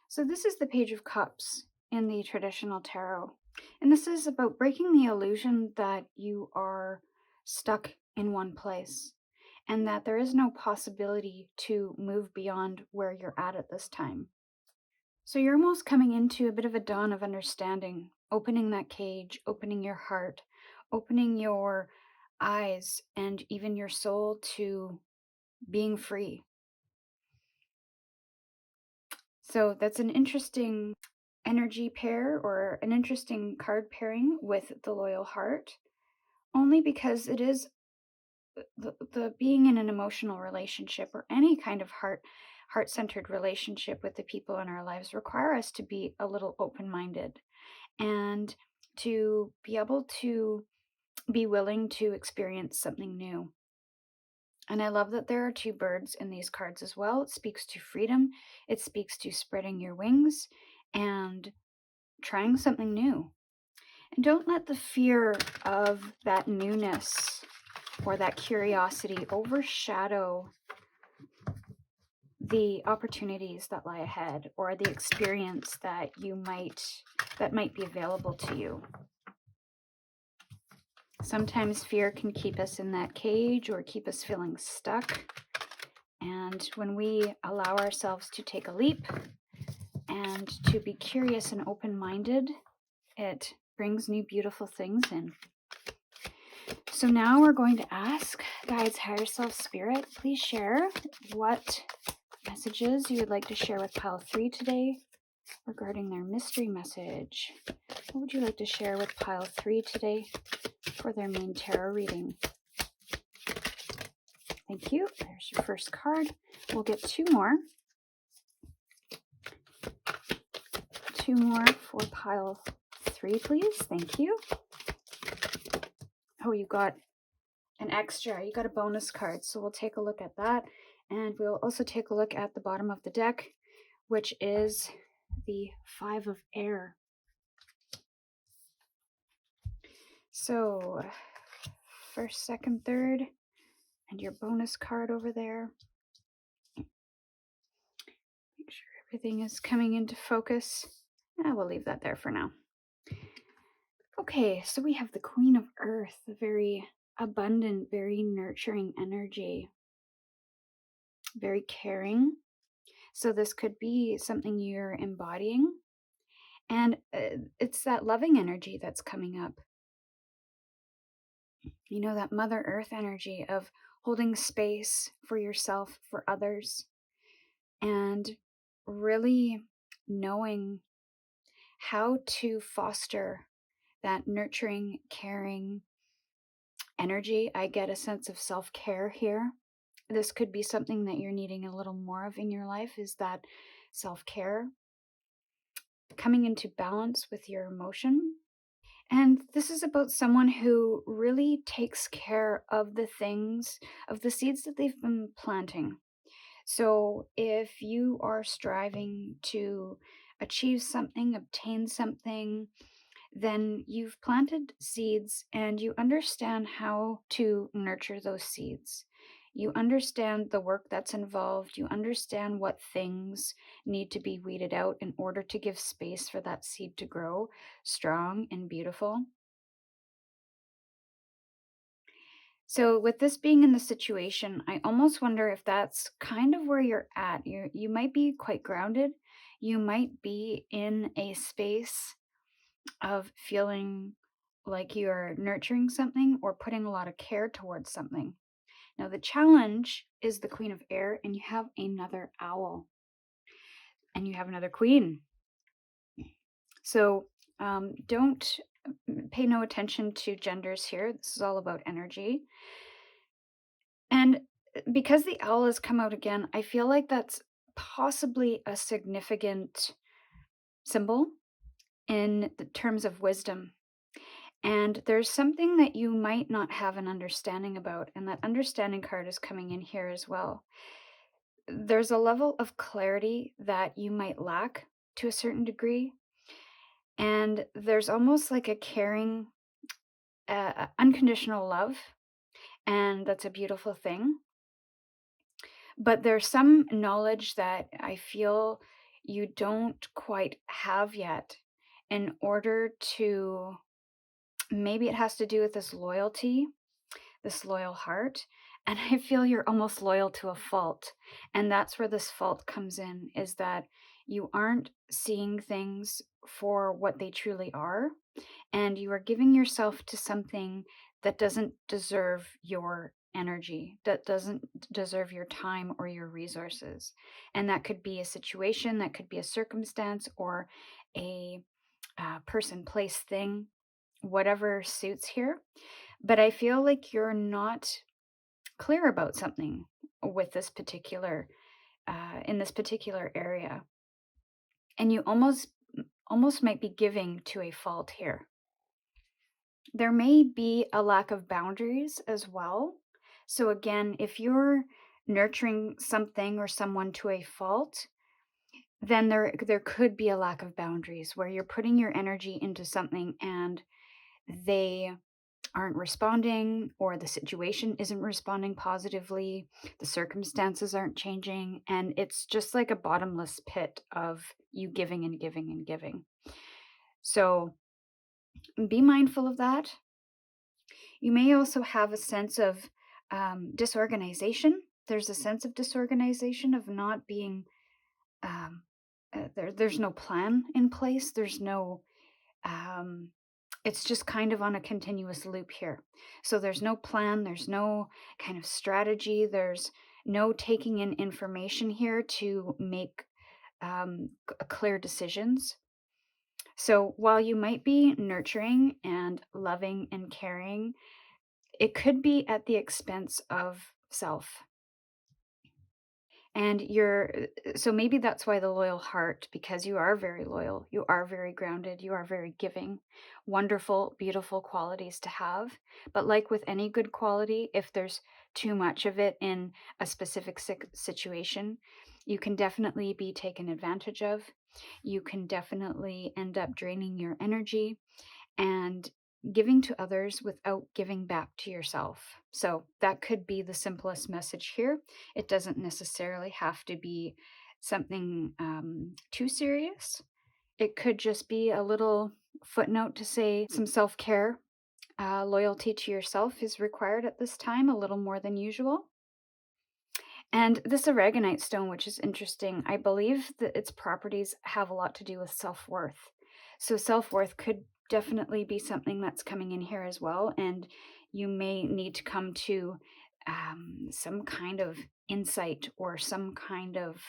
So this is the Page of Cups in the traditional tarot. And this is about breaking the illusion that you are stuck in one place and that there is no possibility to move beyond where you're at this time. So you're almost coming into a bit of a dawn of understanding, opening that cage, opening your heart, opening your eyes and even your soul to being free. So that's an interesting energy pair, or an interesting card pairing with the Loyal Heart, only because it is the being in an emotional relationship or any kind of heart-centered relationship with the people in our lives require us to be a little open-minded and to be able to be willing to experience something new. And I love that there are 2 birds in these cards as well. It speaks to freedom. It speaks to spreading your wings and trying something new. And don't let the fear of that newness or that curiosity overshadow the opportunities that lie ahead, or the experience that might be available to you. Sometimes fear can keep us in that cage or keep us feeling stuck. And when we allow ourselves to take a leap and to be curious and open-minded, it brings new beautiful things in. So now we're going to ask, guides, higher self, spirit, please share what messages you would like to share with pile 3 today regarding their mystery message. What would you like to share with pile 3 today for their main tarot reading? Thank you. There's your first card. We'll get 2 more. 2 more for pile 3, please. Thank you. Oh, you got an extra. You got a bonus card. So we'll take a look at that. And we'll also take a look at the bottom of the deck, which is the 5 of Air. So first, second, third, and your bonus card over there. Make sure everything is coming into focus. We'll leave that there for now. Okay, so we have the Queen of Earth, a very abundant, very nurturing energy, very caring. So this could be something you're embodying, and it's that loving energy that's coming up. You know, that Mother Earth energy of holding space for yourself, for others, and really knowing how to foster that nurturing, caring energy. I get a sense of self-care here. This could be something that you're needing a little more of in your life, is that self-care, coming into balance with your emotion. And this is about someone who really takes care of the things, of the seeds that they've been planting. So if you are striving to achieve something, obtain something, then you've planted seeds and you understand how to nurture those seeds. You understand the work that's involved. You understand what things need to be weeded out in order to give space for that seed to grow strong and beautiful. So with this being in the situation, I almost wonder if that's kind of where you're at. You might be quite grounded. You might be in a space of feeling like you're nurturing something or putting a lot of care towards something. Now the challenge is the Queen of Air, and you have another owl, and you have another queen. So don't pay no attention to genders here. This is all about energy. And because the owl has come out again, I feel like that's possibly a significant symbol in the terms of wisdom. And there's something that you might not have an understanding about, and that understanding card is coming in here as well. There's a level of clarity that you might lack to a certain degree, and there's almost like a caring, unconditional love, and that's a beautiful thing. But there's some knowledge that I feel you don't quite have yet in order to, maybe it has to do with this loyalty, this loyal heart. And I feel you're almost loyal to a fault. And that's where this fault comes in, is that you aren't seeing things for what they truly are. And you are giving yourself to something that doesn't deserve your energy, that doesn't deserve your time or your resources. And that could be a situation, that could be a circumstance, or a person, place, thing, whatever suits here. But I feel like you're not clear about something with this particular, in this particular area. And you almost might be giving to a fault here. There may be a lack of boundaries as well. So again, if you're nurturing something or someone to a fault, then there could be a lack of boundaries where you're putting your energy into something and they aren't responding, or the situation isn't responding positively, the circumstances aren't changing, and it's just like a bottomless pit of you giving and giving and giving. So be mindful of that. You may also have a sense of disorganization. There's a sense of disorganization, of not being, there's no plan in place. There's no, it's just kind of on a continuous loop here. So there's no plan, there's no kind of strategy, there's no taking in information here to make clear decisions. So while you might be nurturing and loving and caring, it could be at the expense of self. And so maybe that's why the loyal heart, because you are very loyal, you are very grounded, you are very giving. Wonderful, beautiful qualities to have. But like with any good quality, if there's too much of it in a specific situation, you can definitely be taken advantage of. You can definitely end up draining your energy and giving to others without giving back to yourself. So that could be the simplest message here. It doesn't necessarily have to be something too serious. It could just be a little footnote to say some self-care. Loyalty to yourself is required at this time, a little more than usual. And this Aragonite stone, which is interesting, I believe that its properties have a lot to do with self-worth. So self-worth could definitely be something that's coming in here as well. And you may need to come to some kind of insight or some kind of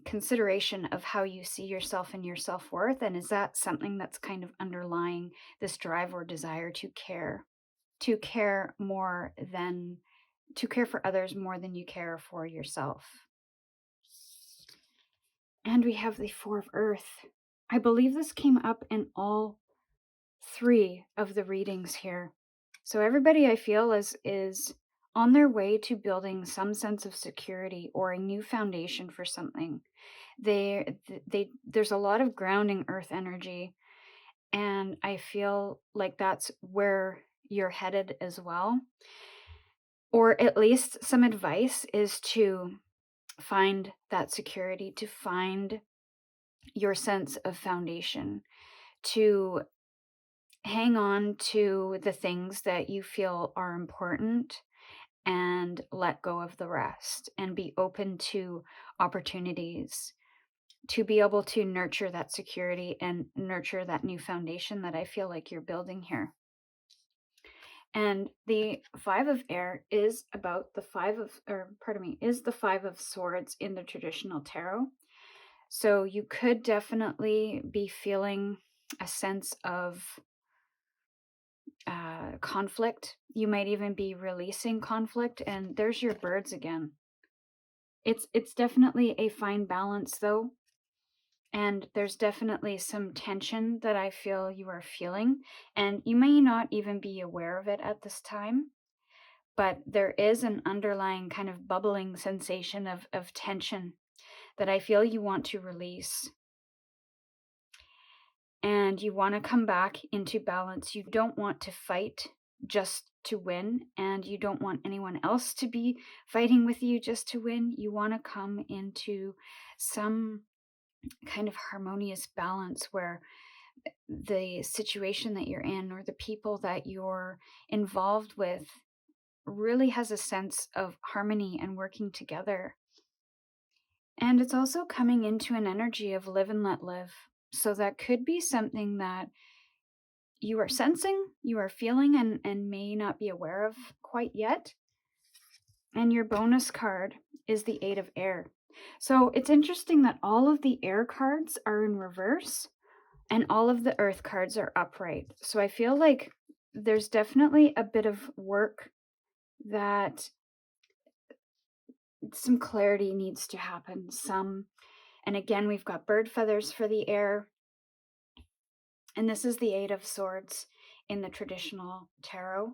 consideration of how you see yourself and your self-worth. And is that something that's kind of underlying this drive or desire to care more than to care for others more than you care for yourself? And we have the Four of Earth. I believe this came up in all three of the readings here. So everybody, I feel, is on their way to building some sense of security or a new foundation for something. There's a lot of grounding earth energy, and I feel like that's where you're headed as well. or at least some advice, is to find that security, to find your sense of foundation, to hang on to the things that you feel are important and let go of the rest, and be open to opportunities, to be able to nurture that security and nurture that new foundation that I feel like you're building here. And the Five of Air is about the the Five of Swords in the traditional tarot. So you could definitely be feeling a sense of conflict. You might even be releasing conflict, and there's your birds again. It's definitely a fine balance though, and there's definitely some tension that I feel you are feeling, and you may not even be aware of it at this time, but there is an underlying kind of bubbling sensation of tension that I feel you want to release. And you want to come back into balance. You don't want to fight just to win, and you don't want anyone else to be fighting with you just to win. You want to come into some kind of harmonious balance where the situation that you're in or the people that you're involved with really has a sense of harmony and working together. And it's also coming into an energy of live and let live. So that could be something that you are sensing, you are feeling, and may not be aware of quite yet. And your bonus card is the Eight of Air. So it's interesting that all of the air cards are in reverse and all of the earth cards are upright. So I feel like there's definitely a bit of work that some clarity needs to happen. And again, we've got bird feathers for the air. And this is the Eight of Swords in the traditional tarot.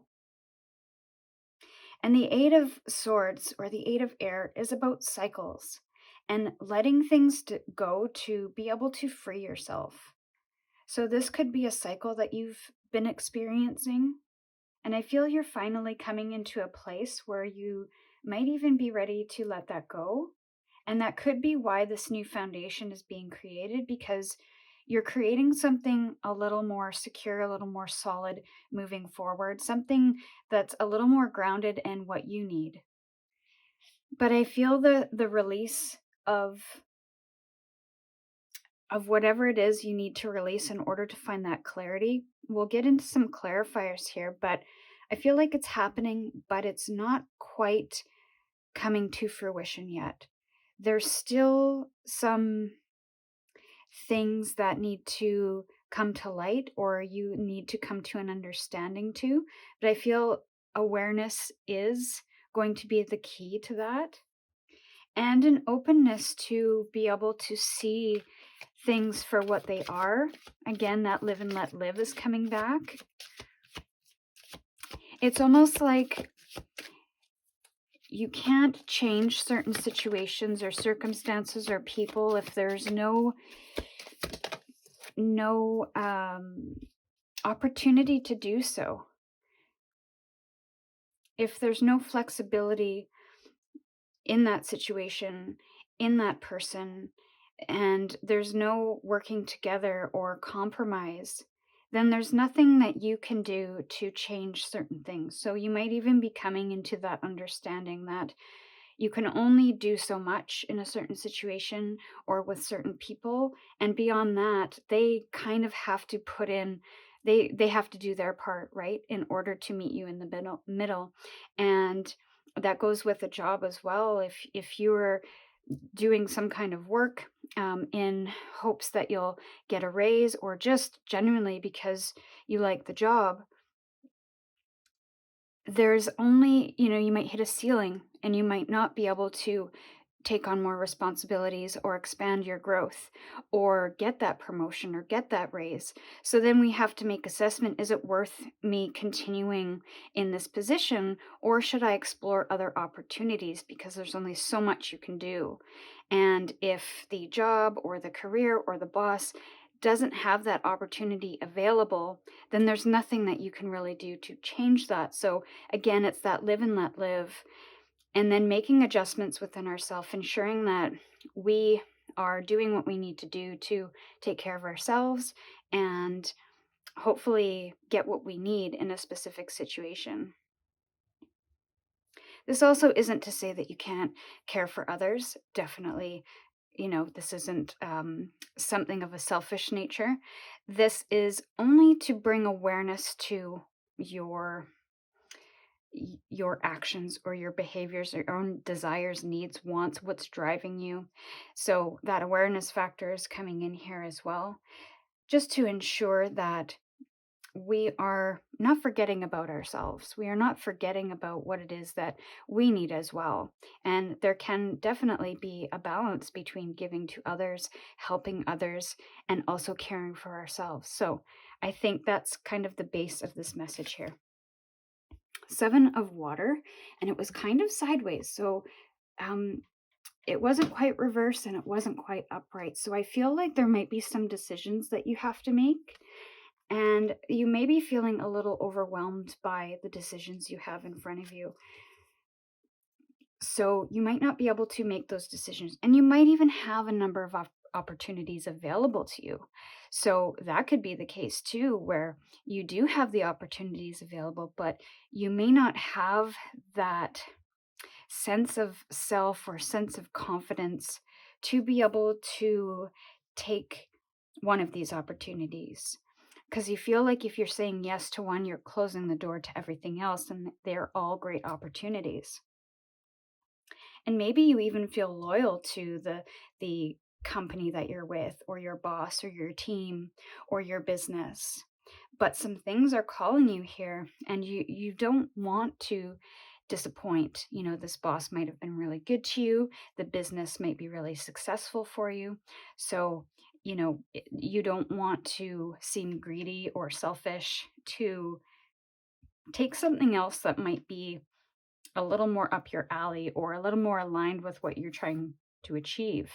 And the Eight of Swords, or the Eight of Air, is about cycles and letting things go to be able to free yourself. So this could be a cycle that you've been experiencing, and I feel you're finally coming into a place where you might even be ready to let that go. And that could be why this new foundation is being created, because you're creating something a little more secure, a little more solid moving forward, something that's a little more grounded in what you need. But I feel the release of whatever it is you need to release in order to find that clarity. We'll get into some clarifiers here, but I feel like it's happening, but it's not quite coming to fruition yet. There's still some things that need to come to light, or you need to come to an understanding to, but I feel awareness is going to be the key to that, and an openness to be able to see things for what they are. Again, that live and let live is coming back. It's almost like you can't change certain situations or circumstances or people if there's no opportunity to do so. If there's no flexibility in that situation, in that person, and there's no working together or compromise, then there's nothing that you can do to change certain things. So you might even be coming into that understanding that you can only do so much in a certain situation or with certain people, and beyond that, they kind of have to put in, they have to do their part, right, in order to meet you in the middle. And that goes with a job as well. If you're doing some kind of work in hopes that you'll get a raise, or just genuinely because you like the job, there's only, you might hit a ceiling and you might not be able to take on more responsibilities or expand your growth or get that promotion or get that raise. So then we have to make assessment, is it worth me continuing in this position, or should I explore other opportunities, because there's only so much you can do. And if the job or the career or the boss doesn't have that opportunity available, then there's nothing that you can really do to change that. So again, it's that live and let live, and then making adjustments within ourselves, ensuring that we are doing what we need to do to take care of ourselves and hopefully get what we need in a specific situation. This also isn't to say that you can't care for others. Definitely, this isn't something of a selfish nature. This is only to bring awareness to your actions or your behaviors, or your own desires, needs, wants, what's driving you. So that awareness factor is coming in here as well, just to ensure that we are not forgetting about ourselves. We are not forgetting about what it is that we need as well. And there can definitely be a balance between giving to others, helping others, and also caring for ourselves. So I think that's kind of the base of this message here. 7 of water, and it was kind of sideways. So it wasn't quite reverse and it wasn't quite upright. So I feel like there might be some decisions that you have to make. And you may be feeling a little overwhelmed by the decisions you have in front of you. So you might not be able to make those decisions. And you might even have a number of opportunities available to you. So that could be the case too, where you do have the opportunities available, but you may not have that sense of self or sense of confidence to be able to take one of these opportunities. Because you feel like if you're saying yes to one, you're closing the door to everything else, and they're all great opportunities. And maybe you even feel loyal to the company that you're with, or your boss, or your team, or your business. But some things are calling you here, and you don't want to disappoint. This boss might have been really good to you. The business might be really successful for you. So you don't want to seem greedy or selfish to take something else that might be a little more up your alley or a little more aligned with what you're trying to achieve.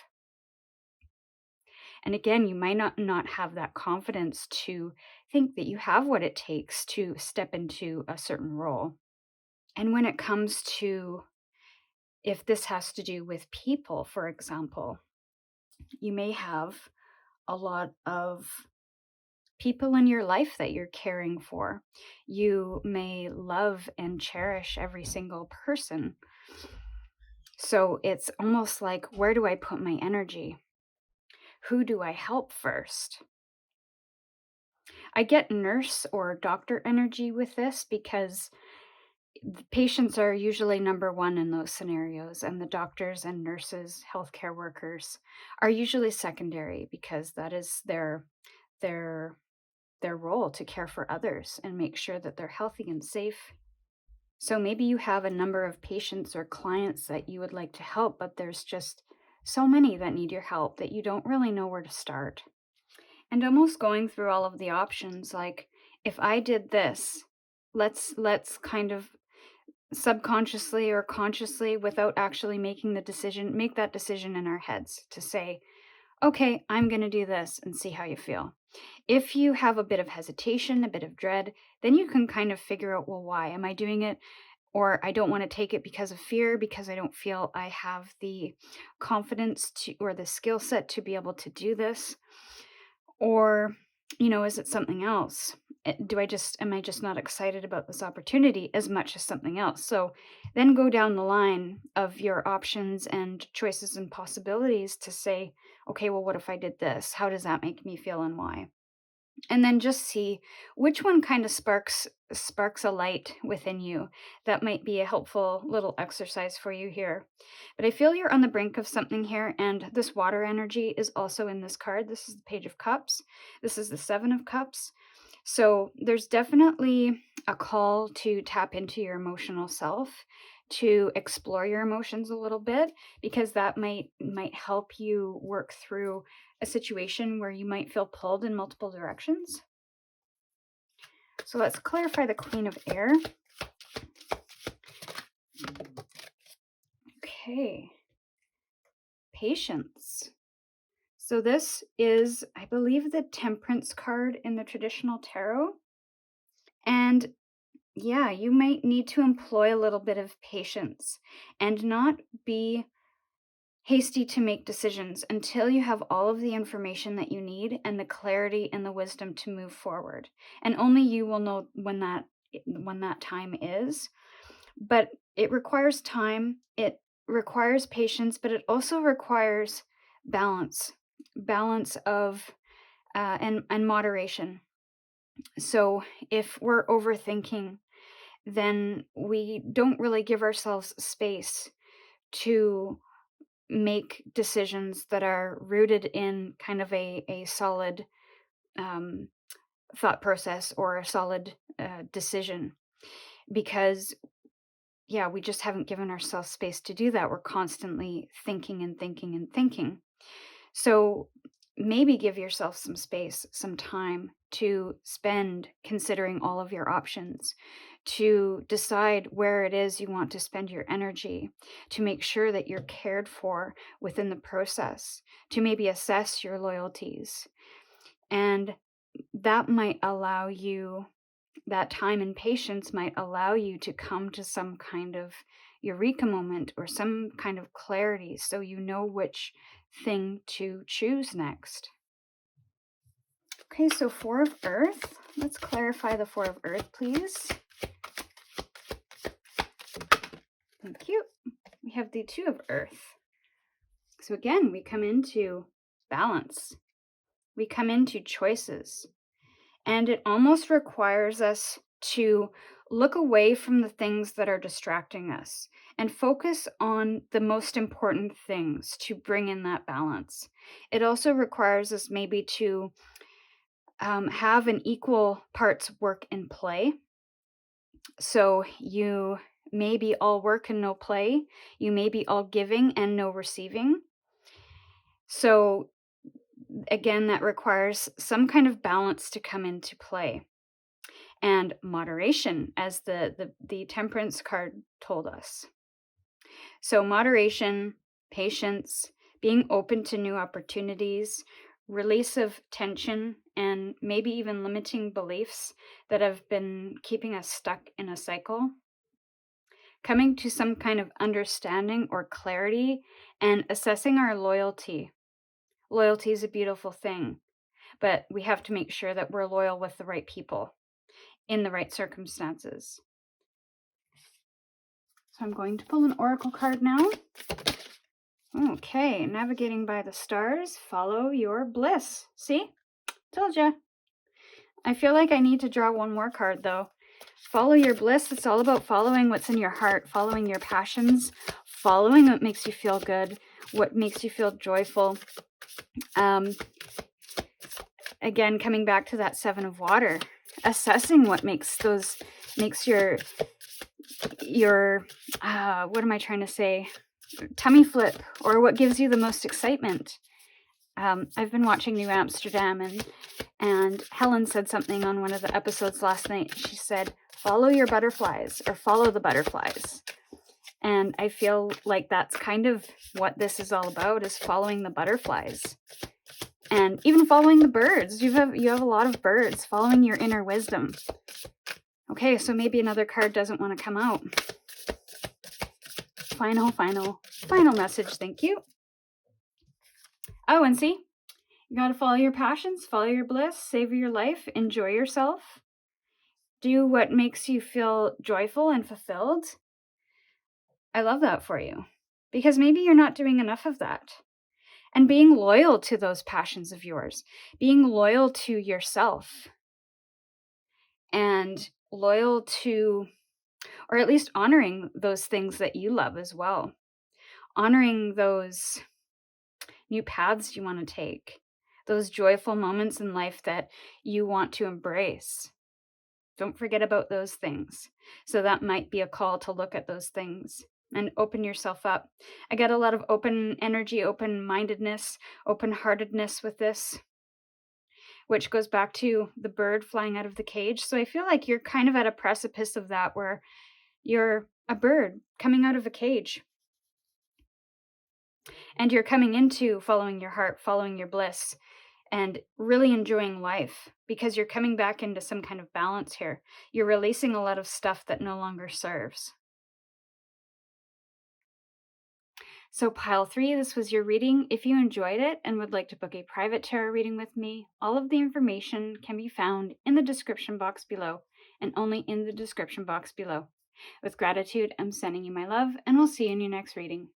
And again, you might not have that confidence to think that you have what it takes to step into a certain role. And when it comes to, if this has to do with people, for example, you may have a lot of people in your life that you're caring for. You may love and cherish every single person. So it's almost like, where do I put my energy? Who do I help first? I get nurse or doctor energy with this because patients are usually number one in those scenarios, and the doctors and nurses, healthcare workers, are usually secondary because that is their role, to care for others and make sure that they're healthy and safe. So maybe you have a number of patients or clients that you would like to help, but there's just so many that need your help that you don't really know where to start. And almost going through all of the options, like, if I did this, let's kind of subconsciously or consciously, without actually making the decision, make that decision in our heads to say, okay, I'm going to do this, and see how you feel. If you have a bit of hesitation, a bit of dread, then you can kind of figure out, well, why am I doing it? Or I don't want to take it because of fear, because I don't feel I have the confidence to, or the skill set to be able to do this. Or, is it something else? Am I just not excited about this opportunity as much as something else? So then go down the line of your options and choices and possibilities to say, okay, well, what if I did this? How does that make me feel, and why? And then just see which one kind of sparks a light within you. That might be a helpful little exercise for you here. But I feel you're on the brink of something here, and this water energy is also in this card. This is the Page of Cups. This is the 7 of Cups. So there's definitely a call to tap into your emotional self, to explore your emotions a little bit, because that might help you work through a situation where you might feel pulled in multiple directions. So let's clarify the Queen of Air. Okay. Patience. So this is, I believe, the Temperance card in the traditional tarot. And yeah, you might need to employ a little bit of patience and not be hasty to make decisions until you have all of the information that you need and the clarity and the wisdom to move forward. And only you will know when that time is. But it requires time, it requires patience, but it also requires balance of and moderation. So if we're overthinking, then we don't really give ourselves space to make decisions that are rooted in kind of a solid thought process or a solid decision, because yeah, we just haven't given ourselves space to do that. We're constantly thinking and thinking and thinking. So maybe give yourself some space, some time to spend considering all of your options, to decide where it is you want to spend your energy, to make sure that you're cared for within the process, to maybe assess your loyalties. And that might allow you, that time and patience might allow you to come to some kind of eureka moment or some kind of clarity, so you know which thing to choose next. Okay, so Four of Earth. Let's clarify the Four of Earth, please. Thank you. We have the Two of Earth. So again, we come into balance. We come into choices. And it almost requires us to look away from the things that are distracting us and focus on the most important things to bring in that balance. It also requires us maybe to have an equal parts work and play. So you may be all work and no play. You may be all giving and no receiving. So again, that requires some kind of balance to come into play. And moderation, as the Temperance card told us. So moderation, patience, being open to new opportunities, release of tension, and maybe even limiting beliefs that have been keeping us stuck in a cycle. Coming to some kind of understanding or clarity and assessing our loyalty. Loyalty is a beautiful thing, but we have to make sure that we're loyal with the right people in the right circumstances. So I'm going to pull an oracle card now. Okay, navigating by the stars, follow your bliss. See? Told ya. I feel like I need to draw one more card though. Follow your bliss. It's all about following what's in your heart, following your passions, following what makes you feel good, what makes you feel joyful. Again, coming back to that Seven of Water, assessing what makes your what am I trying to say? Tummy flip, or what gives you the most excitement. I've been watching New Amsterdam, and Helen said something on one of the episodes last night. She said, follow your butterflies, or follow the butterflies. And I feel like that's kind of what this is all about, is following the butterflies. And even following the birds. You have a lot of birds, following your inner wisdom. Okay, so maybe another card doesn't want to come out. Final message, thank you. Oh, and see, you got to follow your passions, follow your bliss, savor your life, enjoy yourself. Do what makes you feel joyful and fulfilled. I love that for you, because maybe you're not doing enough of that. And being loyal to those passions of yours, being loyal to yourself, and loyal to, or at least honoring those things that you love as well. Honoring those new paths you want to take, those joyful moments in life that you want to embrace. Don't forget about those things. So that might be a call to look at those things and open yourself up. I get a lot of open energy, open-mindedness, open-heartedness with this, which goes back to the bird flying out of the cage. So I feel like you're kind of at a precipice of that, where you're a bird coming out of a cage. And you're coming into following your heart, following your bliss, and really enjoying life because you're coming back into some kind of balance here. You're releasing a lot of stuff that no longer serves. So pile 3, this was your reading. If you enjoyed it and would like to book a private tarot reading with me, all of the information can be found in the description box below, and only in the description box below. With gratitude, I'm sending you my love, and we'll see you in your next reading.